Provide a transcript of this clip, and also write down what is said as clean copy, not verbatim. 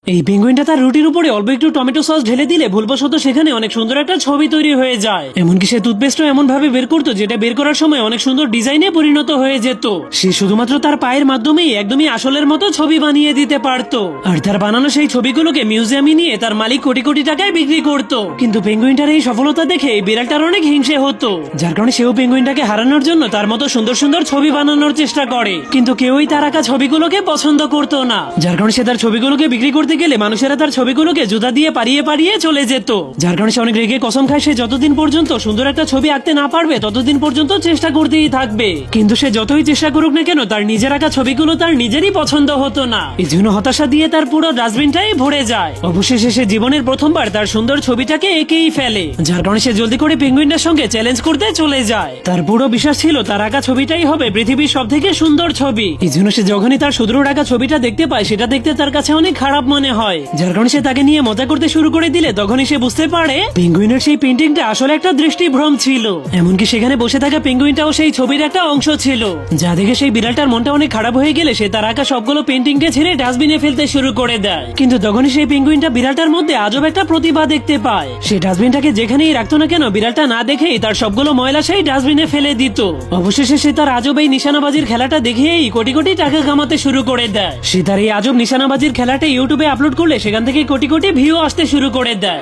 এই পেঙ্গুইনটা তার রুটির উপরে অল্প একটু টমেটো সস ঢেলে দিলে ভুলবশত সেখানে অনেক সুন্দর একটা ছবি তৈরি হয়ে যায়। এমনকি সে টুথপেস্টও এমন ভাবে বের করতো যেটা বের করার সময় অনেক সুন্দর ডিজাইনে পরিণত হয়ে যেত। সে শুধুমাত্র তার পায়ের মাধ্যমেই একদমই আসলের মতো ছবি বানিয়ে দিতে পারতো। আর তার বানানো সেই ছবিগুলোকে মিউজিয়ামে নিয়ে তার মালিক কোটি কোটি টাকায় বিক্রি করতো। কিন্তু পেঙ্গুইনটার এই সফলতা দেখে এই বিড়ালটার অনেক হিংসে হতো, যার কারণে সেও পেঙ্গুইনটাকে হারানোর জন্য তার মতো সুন্দর সুন্দর ছবি বানানোর চেষ্টা করে। কিন্তু কেউই তার আঁকা ছবিগুলোকে পছন্দ করতো না, যার কারণে সে তার ছবিগুলোকে বিক্রি করতে গেলে মানুষেরা তার ছবিগুলোকে জুতা দিয়ে পারিয়ে পারিয়ে চলে যেত। যার কারণে সে অনেক রেগে কসম খায় সে যতদিন পর্যন্ত সুন্দর একটা ছবি আঁকতে না পারবে ততদিন পর্যন্ত চেষ্টা করতেই থাকবে। কিন্তু সে যতই চেষ্টা করুক না কেন তার নিজের আঁকা ছবিগুলো তার নিজেরই পছন্দ হতো না। এই জন্য হতাশা দিয়ে তার পুরো ডাস্টবিনটাই ভরে যায়। অবশেষে সে জীবনের প্রথমবার তার সুন্দর ছবিটাকে এঁকেই ফেলে, যার কারণে সে জলদি করে পেঙ্গুইনটার সঙ্গে চ্যালেঞ্জ করতে চলে যায়। তার পুরো বিশ্বাস ছিল তার আঁকা ছবিটাই হবে পৃথিবীর সব থেকে সুন্দর ছবি। এই জন্য সে যখনই তার সুদূর আঁকা ছবিটা দেখতে পায় সেটা দেখতে তার কাছে অনেক খারাপ মনে হয়, যার কারণে সে তাকে নিয়ে মজা করতে শুরু করে দিলে তখনই সে বুঝতে পারে পেঙ্গুইনের সেই পেন্টিংটা আসলে একটা দৃষ্টিভ্রম ছিল। এমনকি সেখানে বসে থাকা পেঙ্গুইনটাও সেই ছবির একটা অংশ ছিল, যা দেখে সেই বিড়ালটার মনটা অনেক খারাপ হয়ে গেলে সে তার আঁকা সবগুলো পেন্টিংকে ছেড়ে ডাস্টবিনে ফেলতে শুরু করে দেয়। কিন্তু তখনই সেই পেঙ্গুইনটা বিড়ালটার মধ্যে আজব একটা প্রতিভা দেখতে পায়। সে ডাস্টবিনটাকে যেখানেই রাখতো না কেন বিড়ালটা না দেখেই তার সবগুলো ময়লা সেই ডাস্টবিনে ফেলে দিত। অবশেষে সে তার আজব এই নিশানাবাজির খেলাটা দেখেই কোটি কোটি টাকা কামাতে শুরু করে দেয়। সে তার এই আজব নিশানাবাজির খেলাটা ইউটিউবে আপলোড করলে সেখান থেকে কোটি কোটি ভিউ আসতে শুরু করে দেয়।